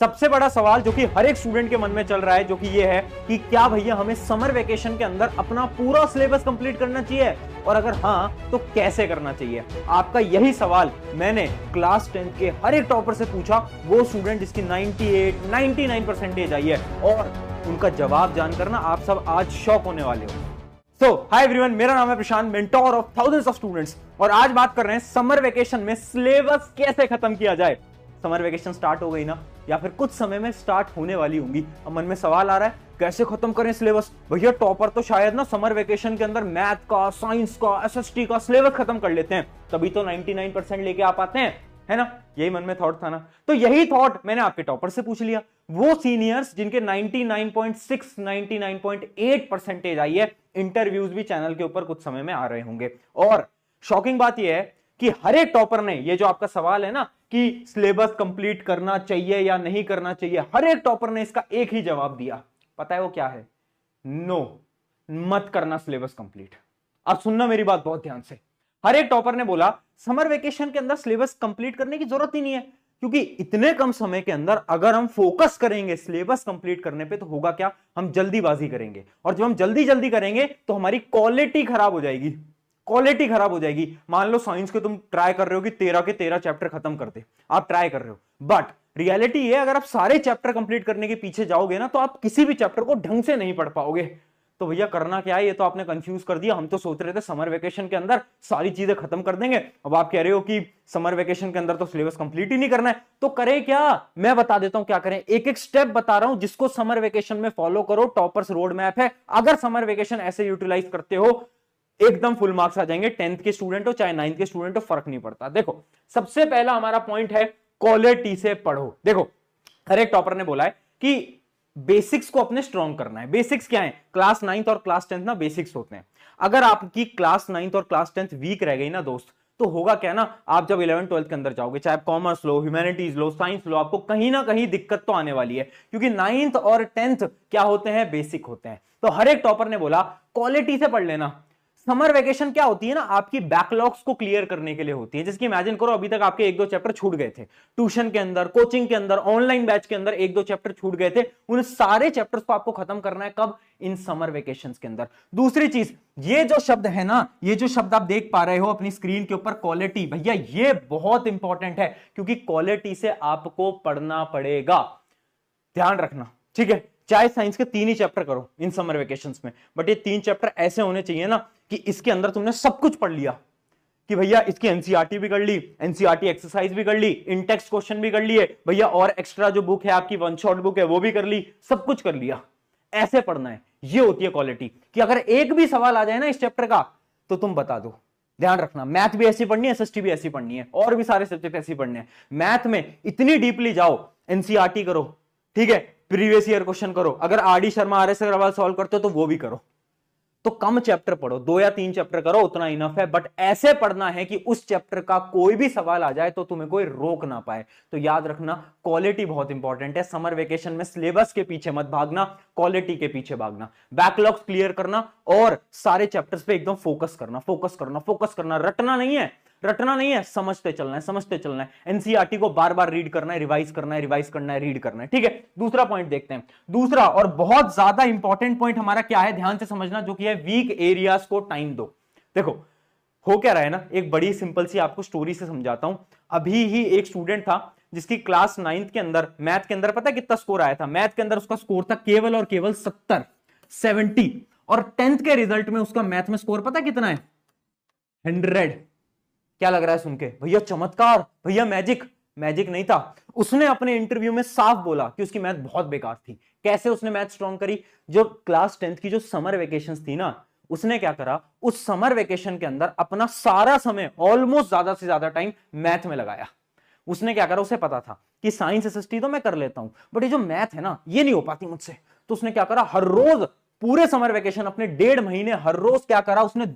सबसे बड़ा सवाल जो कि हर एक स्टूडेंट के मन में चल रहा है जो कि ये है कि क्या भैया हमें समर वेकेशन के अंदर अपना पूरा सिलेबस कंप्लीट करना चाहिए, और अगर हाँ तो कैसे करना चाहिए। आपका यही सवाल मैंने क्लास 10 के हर एक टॉपर से पूछा, वो स्टूडेंट जिसकी 98 99 परसेंटेज आई है, और उनका जवाब जानकर ना आप सब आज शॉक होने वाले हो। सो हाय एवरीवन, मेरा नाम है Prashant, mentor of thousands of students, और आज बात कर रहे हैं समर वेकेशन में सिलेबस कैसे खत्म किया जाए। समर वेकेशन स्टार्ट हो गई ना, या फिर कुछ समय में स्टार्ट होने वाली होंगी। अब मन में सवाल आ रहा है कैसे खत्म करें सिलेबस। भैया टॉपर तो शायद ना समर वेकेशन के अंदर मैथ का, साइंस का, एसएसटी का सिलेबस खत्म कर लेते हैं, तभी तो 99% लेके आ पाते हैं, है ना। यही मन में थॉट था ना, तो यही थॉट मैंने आपके टॉपर से पूछ लिया। वो सीनियर्स जिनके 99.6 99.8 परसेंटेज आई है, इंटरव्यूज भी चैनल के ऊपर कुछ समय में आ रहे होंगे। और शॉकिंग बात यह है कि हर एक टॉपर ने ये जो आपका सवाल है ना कि सिलेबस कंप्लीट करना चाहिए या नहीं करना चाहिए, हर एक टॉपर ने इसका एक ही जवाब दिया। पता है वो क्या है? नो, मत करना सिलेबस कंप्लीट। अब सुनना मेरी बात बहुत ध्यान से। हर एक टॉपर ने बोला समर वेकेशन के अंदर सिलेबस कंप्लीट करने की जरूरत ही नहीं है, क्योंकि इतने कम समय के अंदर अगर हम फोकस करेंगे सिलेबस कंप्लीट करने पे तो होगा क्या, हम जल्दीबाजी करेंगे, और जब हम जल्दी जल्दी करेंगे तो हमारी क्वालिटी खराब हो जाएगी। क्वालिटी खराब हो जाएगी। मान लो साइंस के तुम ट्राई कर रहे हो कि 13 के 13 चैप्टर खत्म कर दे, आप ट्राई कर रहे हो, बट रियलिटी ये अगर आप सारे चैप्टर कंप्लीट करने के पीछे जाओगे ना तो आप किसी भी चैप्टर को ढंग से नहीं पढ़ पाओगे। तो भैया करना क्या है, ये तो आपने कंफ्यूज कर दिया। हम तो सोच रहे थे समर वेकेशन के अंदर सारी चीजें खत्म कर देंगे, अब आप कह रहे हो कि समर वेकेशन के अंदर तो सिलेबस कंप्लीट ही नहीं करना है। तो करें क्या, मैं बता देता हूं क्या करें। एक एक स्टेप बता रहा हूं जिसको समर वेकेशन में फॉलो करो। टॉपर्स रोड मैप है, अगर समर वेकेशन ऐसे यूटिलाइज करते हो एकदम फुल मार्क्स आ जाएंगे। 10th के स्टूडेंट हो चाहे 9th के स्टूडेंट हो, फर्क नहीं पड़ता। देखो सबसे पहला हमारा पॉइंट है क्वालिटी से पढ़ो। देखो हर एक टॉपर ने बोला है कि बेसिक्स को अपने स्ट्रॉन्ग करना है। बेसिक्स क्या है? क्लास 9th और क्लास 10th ना बेसिक्स होते हैं। अगर आपकी क्लास 9th और क्लास 10th वीक रह गई ना दोस्त, तो होगा क्या ना, आप जब 11th 12th के अंदर जाओगे, चाहे कॉमर्स लो, ह्यूमैनिटीज लो, साइंस लो, आपको कहीं ना कहीं दिक्कत तो आने वाली है, क्योंकि 9th और 10th क्या होते हैं, बेसिक होते हैं। तो हर एक टॉपर ने बोला क्वालिटी से पढ़ लेना। समर वेकेशन क्या होती है ना, आपकी बैकलॉग्स को क्लियर करने के लिए होती है। जिसकी इमेजिन करो अभी तक आपके 1-2 चैप्टर छूट गए थे, ट्यूशन के अंदर, कोचिंग के अंदर, ऑनलाइन बैच के अंदर 1-2 चैप्टर छूट गए थे, उन सारे चैप्टर्स को आपको खत्म करना है। कब? इन समर वेकेशंस के अंदर। दूसरी चीज, ये जो शब्द है ना, ये जो शब्द आप देख पा रहे हो अपनी स्क्रीन के ऊपर, क्वालिटी, भैया ये बहुत इंपॉर्टेंट है, क्योंकि क्वालिटी से आपको पढ़ना पड़ेगा। ध्यान रखना, ठीक है। चाहे साइंस के 3 ही चैप्टर करो इन समर वेकेशंस में, बट ये 3 चैप्टर ऐसे होने चाहिए ना कि इसके अंदर तुमने सब कुछ पढ़ लिया, कि भैया इसकी एनसीईआरटी भी कर ली, एनसीईआरटी एक्सरसाइज भी कर ली, इन टेक्स्ट क्वेश्चन भी कर लिए भैया, और एक्स्ट्रा जो बुक है आपकी वन शॉट बुक है वो भी कर ली, सब कुछ कर लिया। ऐसे पढ़ना है, ये होती है क्वालिटी। कि अगर एक भी सवाल आ जाए ना इस चैप्टर का तो तुम बता दो। ध्यान रखना, मैथ भी ऐसी पढ़नी है, एसएसटी भी ऐसी पढ़नी है, और भी सारे सब्जेक्ट ऐसी पढ़ने हैं। मैथ में इतनी डीपली जाओ, एनसीईआरटी करो, ठीक है, प्रीवियस ईयर क्वेश्चन करो, अगर R D Sharma, R S Agarwal solve करते हो तो वो भी करो। तो कम चैप्टर पढ़ो, 2 या 3 चैप्टर करो, उतना इनफ है, बट ऐसे पढ़ना है कि उस चैप्टर का कोई भी सवाल आ जाए तो तुम्हें कोई रोक ना पाए। तो याद रखना क्वालिटी बहुत इंपॉर्टेंट है। समर वेकेशन में सिलेबस के पीछे मत भागना, क्वालिटी के पीछे भागना, बैकलॉग्स क्लियर करना, और सारे चैप्टर्स पे एकदम फोकस करना, फोकस करना, फोकस करना। रटना नहीं है, रटना नहीं है, समझते चलना है, समझते चलना है। एनसीईआरटी को बार बार रीड करना है, रिवाइज करना है, रिवाइज करना है, रीड करना है, ठीक है। दूसरा पॉइंट देखते हैं। दूसरा और बहुत ज्यादा इंपॉर्टेंट पॉइंट हमारा क्या है, ध्यान से समझना, जो कि है वीक एरियाज को टाइम दो। देखो हो क्या रहा है ना, एक बड़ी सिंपल सी आपको स्टोरी से समझाता हूं। अभी ही एक स्टूडेंट था जिसकी क्लास 9th के अंदर मैथ के अंदर पता है कितना स्कोर आया था? मैथ के अंदर उसका स्कोर था केवल और केवल 70, और 10th के रिजल्ट में उसका मैथ में स्कोर पता कितना है? 100। क्या लग रहा है सुन के? भैया चमत्कार, भैया मैजिक। मैजिक नहीं था। उसने अपने इंटरव्यू में साफ बोला कि उसकी मैथ बहुत बेकार थी। कैसे उसने मैथ स्ट्रॉन्ग करी? जो क्लास 10th की जो समर वेकेशंस थी ना, उसने क्या करा, उस समर वेकेशन के अंदर अपना सारा समय, ऑलमोस्ट ज्यादा से ज्यादा टाइम मैथ में लगाया। उसने क्या करा, उसे पता था कि साइंस एसएसटी तो मैं कर लेता हूं, बट ये जो मैथ है ना, ये नहीं हो पाती मुझसे। तो उसने क्या करा, हर रोज पूरे समर वेकेशन, अपने 1.5 महीने, हर रोज क्या करा उसने,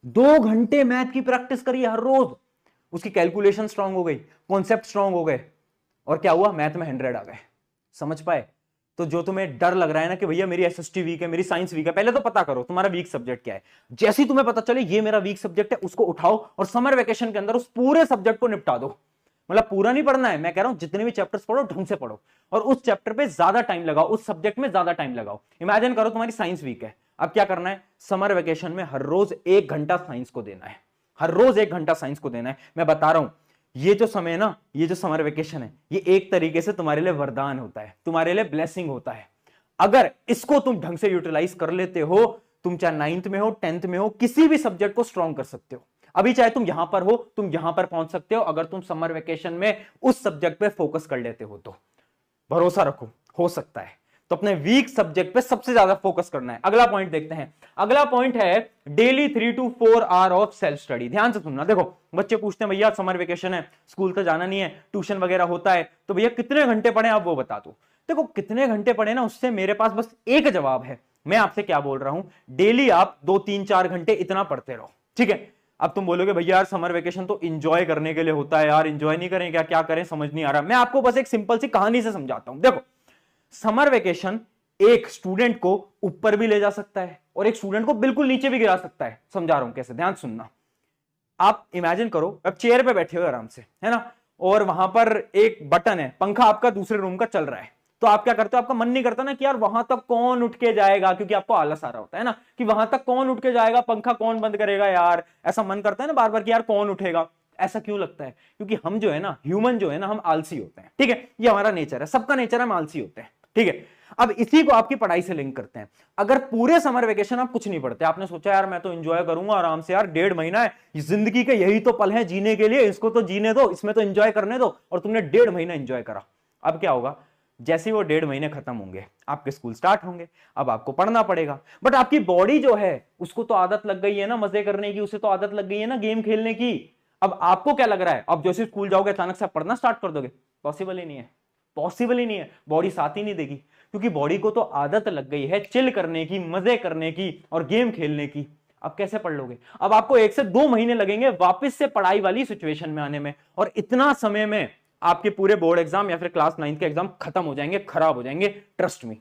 2 घंटे मैथ की प्रैक्टिस करी हर रोज। उसकी कैलकुलेशन स्ट्रांग हो गई, कॉन्सेप्ट स्ट्रांग हो गए, और क्या हुआ, मैथ में 100 आ गए। समझ पाए? तो जो तुम्हें डर लग रहा है ना कि भैया मेरी एसएसटी वीक है, मेरी साइंस वीक है, पहले तो पता करो तुम्हारा वीक सब्जेक्ट क्या है। जैसे ही तुम्हें पता चले ये मेरा वीक सब्जेक्ट है, उसको उठाओ और समर वेकेशन के अंदर उस पूरे सब्जेक्ट को निपटा दो। मतलब पूरा नहीं पढ़ना है, मैं कह रहा हूं जितने भी चैप्टर्स पढ़ो ढंग से पढ़ो और उस चैप्टर पे ज्यादा टाइम लगाओ, उस सब्जेक्ट में ज्यादा टाइम लगाओ। इमेजिन करो तुम्हारी साइंस वीक है, अब क्या करना है, समर वेकेशन में हर रोज 1 घंटा साइंस को देना है, हर रोज 1 घंटा साइंस को देना है। मैं बता रहा हूं ये जो समय है ना, ये जो समर वेकेशन है, ये एक तरीके से तुम्हारे लिए वरदान होता है, तुम्हारे लिए ब्लेसिंग होता है। अगर इसको तुम ढंग से यूटिलाइज कर लेते हो, तुम चाहे 9th में हो 10th में हो, किसी भी सब्जेक्ट को स्ट्रॉन्ग कर सकते हो। अभी चाहे तुम यहां पर हो, तुम यहां पर पहुंच सकते हो अगर तुम समर वेकेशन में उस सब्जेक्ट पे फोकस कर लेते हो तो। भरोसा रखो, हो सकता है। तो अपने वीक सब्जेक्ट पे सबसे ज्यादा फोकस करना है। अगला पॉइंट देखते हैं। अगला पॉइंट है daily 3 to 4 hour of self study. ध्यान से सुनना। देखो बच्चे पूछते हैं भैया समर वेकेशन है, स्कूल तो जाना नहीं है, ट्यूशन वगैरह होता है, तो भैया कितने घंटे पढ़े आप वो बता दो। देखो कितने घंटे पढ़े ना, उससे मेरे पास बस एक जवाब है। मैं आपसे क्या बोल रहा हूं, डेली आप 2-3-4 घंटे इतना पढ़ते रहो, ठीक है। अब तुम बोलोगे भैया यार समर वेकेशन तो इंजॉय करने के लिए होता है यार, इंजॉय नहीं करें क्या, क्या करें समझ नहीं आ रहा। मैं आपको बस एक सिंपल सी कहानी से समझाता हूं। देखो समर वेकेशन एक स्टूडेंट को ऊपर भी ले जा सकता है और एक स्टूडेंट को बिल्कुल नीचे भी गिरा सकता है। समझा रहा हूं कैसे, ध्यान सुनना। आप इमेजिन करो अब चेयर पे बैठे हो आराम से, है ना, और वहां पर एक बटन है, पंखा आपका दूसरे रूम का चल रहा है, तो आप क्या करते हो, आपका मन नहीं करता ना कि यार वहां तक कौन उठ के जाएगा, क्योंकि आपको आलस आ रहा होता है ना कि वहां तक कौन उठ के जाएगा, पंखा कौन बंद करेगा यार, ऐसा मन करता है ना बार बार कि यार कौन उठेगा। ऐसा क्यों लगता है, क्योंकि हम जो है ना, ह्यूमन जो है ना, हम आलसी होते हैं, ठीक है। ये हमारा नेचर है, सबका नेचर, हम आलसी होते हैं, ठीक है। अब इसी को आपकी पढ़ाई से लिंक करते हैं। अगर पूरे समर वेकेशन आप कुछ नहीं पढ़ते, आपने सोचा यार मैं तो एंजॉय करूंगा आराम से यार, 1.5 महीना है, जिंदगी के यही तो पल है जीने के लिए, इसको तो जीने दो, इसमें तो एंजॉय करने दो, और तुमने 1.5 महीना एंजॉय करा। अब क्या होगा, जैसे वो 1.5 महीने खत्म होंगे, आपके स्कूल स्टार्ट होंगे, अब आपको पढ़ना पड़ेगा। बट आपकी बॉडी जो है उसको तो आदत लग गई है ना मजे करने की, उसे तो आदत लग गई है ना गेम खेलने की। अब आपको क्या लग रहा है, अब जैसे स्कूल जाओगे अचानक से आप पढ़ना स्टार्ट कर दोगे, पॉसिबल ही नहीं है, पॉसिबल ही नहीं है। बॉडी साथ ही नहीं देगी, क्योंकि बॉडी को तो आदत लग गई है चिल करने की, मजे करने की और गेम खेलने की। अब कैसे पढ़ लोगे, अब आपको 1 से 2 महीने लगेंगे वापस से पढ़ाई वाली सिचुएशन में आने में, और इतना समय में आपके पूरे बोर्ड एग्जाम या फिर क्लास 9 के एग्जाम खत्म हो जाएंगे, खराब हो जाएंगे, ट्रस्ट मी।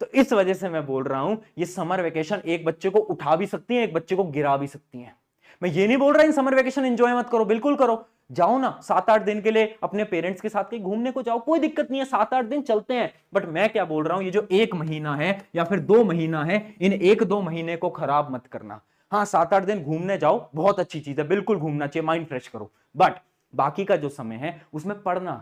तो इस वजह से मैं बोल रहा हूं ये समर वेकेशन एक बच्चे को उठा भी सकती है, एक बच्चे को गिरा भी सकती है। मैं ये नहीं बोल रहा इन समर वेकेशन एंजॉय मत करो, बिल्कुल करो, जाओ ना 7-8 दिन के लिए अपने पेरेंट्स के साथ कहीं घूमने को जाओ, कोई दिक्कत नहीं है, 7-8 दिन चलते हैं। बट मैं क्या बोल रहा हूं, ये जो 1 महीना है या फिर 2 महीना है, इन 1-2 महीने को खराब मत करना। हाँ 7-8 दिन घूमने जाओ, बहुत अच्छी चीज है, बिल्कुल घूमना चाहिए, माइंड फ्रेश करो, बट बाकी का जो समय है उसमें पढ़ना।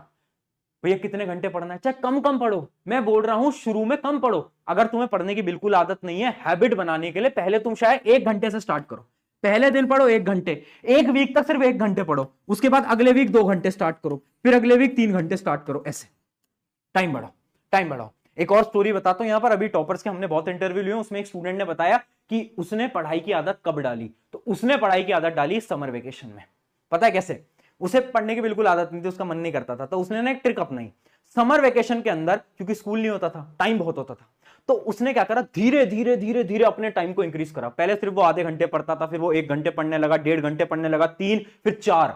भैया कितने घंटे पढ़ना है, चाहे कम कम पढ़ो, मैं बोल रहा हूं शुरू में कम पढ़ो। अगर तुम्हें पढ़ने की बिल्कुल आदत नहीं है, हैबिट बनाने के लिए पहले तुम शायद 1 घंटे से स्टार्ट करो। पहले दिन पढ़ो 1 घंटे, 1 वीक तक सिर्फ 1 घंटे पढ़ो, उसके बाद अगले वीक 2 घंटे स्टार्ट करो, फिर अगले वीक 3 घंटे स्टार्ट करो, ऐसे टाइम बढ़ाओ, टाइम बढ़ाओ। एक और स्टोरी बताता हूं, यहां पर अभी टॉपर्स के हमने बहुत इंटरव्यू लिए, उसमें एक स्टूडेंट ने बताया कि उसने पढ़ाई की आदत कब डाली, तो उसने पढ़ाई की आदत डाली समर वेकेशन में। पता है कैसे, उसे पढ़ने की बिल्कुल आदत नहीं थी, उसका मन नहीं करता था, तो उसने ना एक ट्रिक अपनाई। समर वेकेशन के अंदर, क्योंकि स्कूल नहीं होता था, टाइम बहुत होता था, तो उसने क्या करा, धीरे धीरे धीरे धीरे अपने टाइम को इंक्रीज करा। पहले सिर्फ वो आधे घंटे पढ़ता था, फिर वो 1 घंटे पढ़ने लगा, 1.5 घंटे पढ़ने लगा, 3, फिर 4।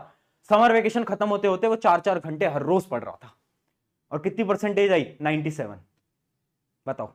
समर वेकेशन खत्म होते होते वो 4-4 घंटे हर रोज पढ़ रहा था, और कितनी परसेंटेज आई, 97। बताओ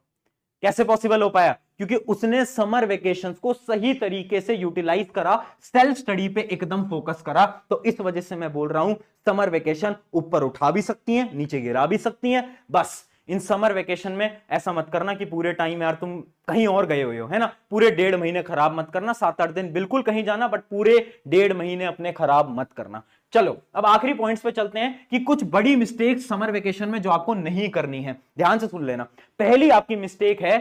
कैसे पॉसिबल हो पाया, क्योंकि उसने समर वेकेशंस को सही तरीके से यूटिलाइज करा, सेल्फ स्टडी पे एकदम फोकस करा। तो इस वजह से मैं बोल रहा हूं समर वेकेशन ऊपर उठा भी सकती हैं, नीचे गिरा भी सकती हैं। बस इन समर वेकेशन में ऐसा मत करना कि पूरे टाइम यार तुम कहीं और गए हुए हो, है ना, पूरे 1.5 महीने खराब मत करना। 7-8 दिन बिल्कुल कहीं जाना, बट पूरे 1.5 महीने अपने खराब मत करना। चलो अब आखिरी पॉइंट्स पे चलते हैं कि कुछ बड़ी मिस्टेक समर वेकेशन में जो आपको नहीं करनी है, ध्यान से सुन लेना। पहली आपकी मिस्टेक है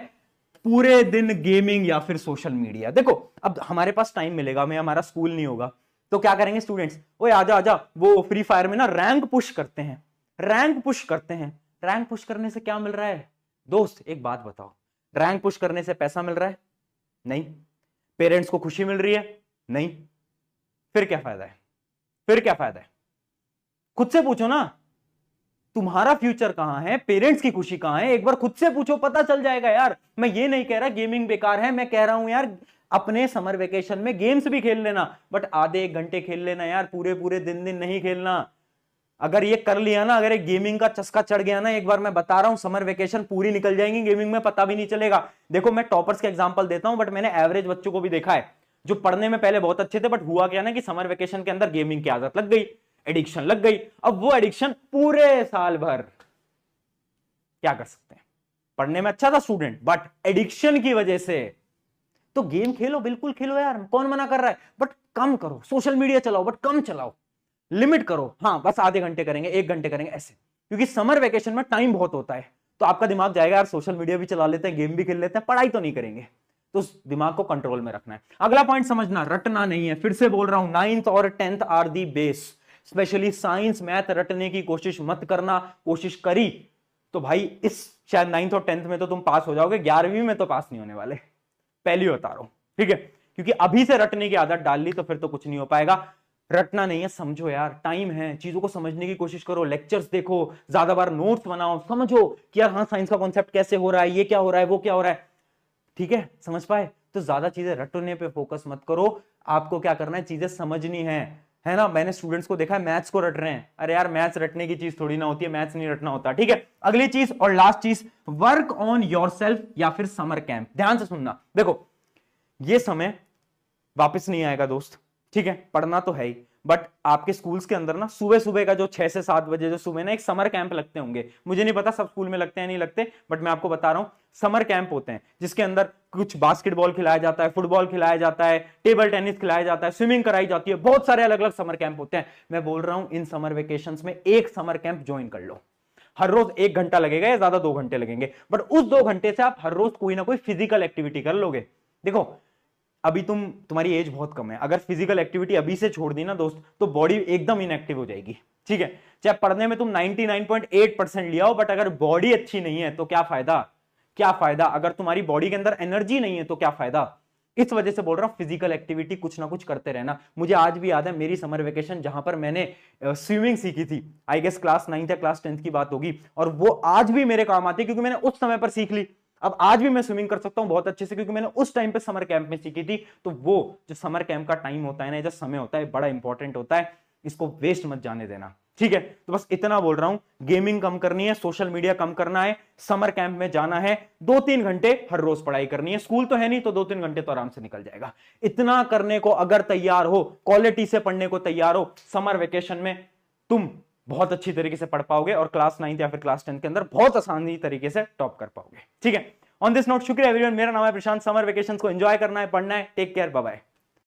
पूरे दिन गेमिंग या फिर सोशल मीडिया। देखो अब हमारे पास टाइम मिलेगा, मैं हमारा स्कूल नहीं होगा, तो क्या करेंगे स्टूडेंट्स, ओए आजा आजा, वो फ्री फायर में ना रैंक पुश करते हैं, रैंक पुश करते हैं। रैंक पुश करने से क्या मिल रहा है दोस्त, एक बात बताओ, रैंक पुश करने से पैसा मिल रहा है? नहीं। पेरेंट्स को खुशी मिल रही है? नहीं। फिर क्या फायदा है, फिर क्या फायदा है? खुद से पूछो ना, तुम्हारा फ्यूचर कहां है, पेरेंट्स की खुशी कहां है, एक बार खुद से पूछो, पता चल जाएगा यार। मैं ये नहीं कह रहा गेमिंग बेकार है, मैं कह रहा हूं यार अपने समर वेकेशन में गेम्स भी खेल लेना, बट आधे 1 घंटे खेल लेना यार, पूरे पूरे दिन दिन नहीं खेलना। अगर ये कर लिया ना, अगर एक गेमिंग का चस्का चढ़ गया ना एक बार, मैं बता रहा हूं समर वेकेशन पूरी निकल जाएंगी गेमिंग में, पता भी नहीं चलेगा। देखो मैं टॉपर्स का एग्जांपल देता हूं, बट मैंने एवरेज बच्चों को भी देखा है जो पढ़ने में पहले बहुत अच्छे थे, बट हुआ क्या ना कि समर वेकेशन के अंदर गेमिंग की आदत लग गई। एडिक्शन लग गई। अब वो एडिक्शन पूरे साल भर क्या कर सकते हैं, पढ़ने में अच्छा था स्टूडेंट बट एडिक्शन की वजह से, तो गेम खेलो, बिल्कुल खेलो यार, कौन मना कर रहा है, बट कम करो। सोशल मीडिया चलाओ बट कम चलाओ, लिमिट करो। हाँ बस आधे घंटे करेंगे, 1 घंटे करेंगे, ऐसे। क्योंकि समर वेकेशन में टाइम बहुत होता है, तो आपका दिमाग जाएगा यार सोशल मीडिया भी चला लेते हैं, गेम भी खेल लेते हैं, पढ़ाई तो नहीं करेंगे। तो उस दिमाग को कंट्रोल में रखना है। अगला पॉइंट समझना, रटना नहीं है। फिर से बोल रहा हूं, 9th और 10th are the base. Specially science math रटने की कोशिश मत करना। कोशिश करी तो भाई इस शायद 9th और 10th में तो तुम पास हो जाओगे, 11वीं में तो पास नहीं होने वाले, पहली बता रहा हूं, ठीक है। क्योंकि अभी से रटने की आदत डाल ली तो फिर तो कुछ नहीं हो पाएगा। रटना नहीं है, समझो यार, टाइम है, चीजों को समझने की कोशिश करो, लेक्चर्स देखो, ज्यादा बार नोट्स बनाओ, समझो कि यार हाँ साइंस का कॉन्सेप्ट कैसे हो रहा है, ये क्या हो रहा है, वो क्या हो रहा है, ठीक है, समझ पाए। तो ज्यादा चीजें रटने पे फोकस मत करो, आपको क्या करना है, चीजें समझनी है ना। मैंने स्टूडेंट्स को देखा है मैथ्स को रट रहे हैं, अरे यार मैथ्स रटने की चीज थोड़ी ना होती है, मैथ्स नहीं रटना होता, ठीक है। अगली चीज और लास्ट चीज, वर्क ऑन योरसेल्फ या फिर समर कैंप। ध्यान से सुनना, देखो ये समय वापस नहीं आएगा दोस्त, ठीक है, पढ़ना तो है ही, बट आपके स्कूल्स के अंदर ना सुबह सुबह का जो 6 से 7 बजे जो सुबह ना एक समर कैंप लगते होंगे, मुझे नहीं पता सब स्कूल में लगते हैं नहीं लगते, बट मैं आपको बता रहा हूं समर कैंप होते हैं, जिसके अंदर कुछ बास्केटबॉल खिलाया जाता है, फुटबॉल खिलाया जाता है, टेबल टेनिस खिलाया जाता है, स्विमिंग कराई जाती है, बहुत सारे अलग अलग समर कैंप होते हैं। मैं बोल रहा हूं इन समर वेकेशन में एक समर कैंप ज्वाइन कर लो। हर रोज 1 घंटा लगेगा या ज्यादा 2 घंटे लगेंगे, बट उस 2 घंटे से आप हर रोज कोई ना कोई फिजिकल एक्टिविटी कर लोगे। देखो अभी तुम्हारी एज बहुत कम है, अगर फिजिकल एक्टिविटी अभी से छोड़ दी ना दोस्त, तो बॉडी एकदम इनएक्टिव हो जाएगी, ठीक है। चाहे पढ़ने में तुम 99.8% लिया हो, बट अगर बॉडी अच्छी नहीं है तो क्या फायदा, क्या फायदा। अगर तुम्हारी बॉडी के अंदर एनर्जी नहीं है तो क्या फायदा। इस वजह से बोल रहा हूं फिजिकल एक्टिविटी कुछ ना कुछ करते रहना। मुझे आज भी याद है मेरी समर वेकेशन जहां पर मैंने स्विमिंग सीखी थी, आई गेस क्लास 9th या क्लास 10th की बात होगी, और वो आज भी मेरे काम आती है क्योंकि मैंने उस समय पर सीख ली। अब आज भी मैं स्विमिंग कर सकता हूं बहुत अच्छे से, क्योंकि मैंने उस टाइम पे समर कैंप में सीखी थी। तो वो जो समर कैंप का टाइम होता है ना, जो समय होता है, बड़ा इंपॉर्टेंट होता है, इसको वेस्ट मत जाने देना, ठीक है। तो बस इतना बोल रहा हूं, गेमिंग कम करनी है, सोशल मीडिया कम करना है, समर कैंप में जाना है, 2-3 घंटे हर रोज पढ़ाई करनी है। स्कूल तो है नहीं तो 2-3 घंटे तो आराम से निकल जाएगा। इतना करने को अगर तैयार हो, क्वालिटी से पढ़ने को तैयार हो, समर वेकेशन में तुम बहुत अच्छी तरीके से पढ़ पाओगे और क्लास 9th या फिर क्लास 10th के अंदर बहुत आसानी तरीके से टॉप कर पाओगे, ठीक है। ऑन दिस नोट, शुक्रिया एवरीवन, मेरा नाम है प्रशांत। समर वेकेशंस को एंजॉय करना है, पढ़ना है, टेक केयर, बाय बाय।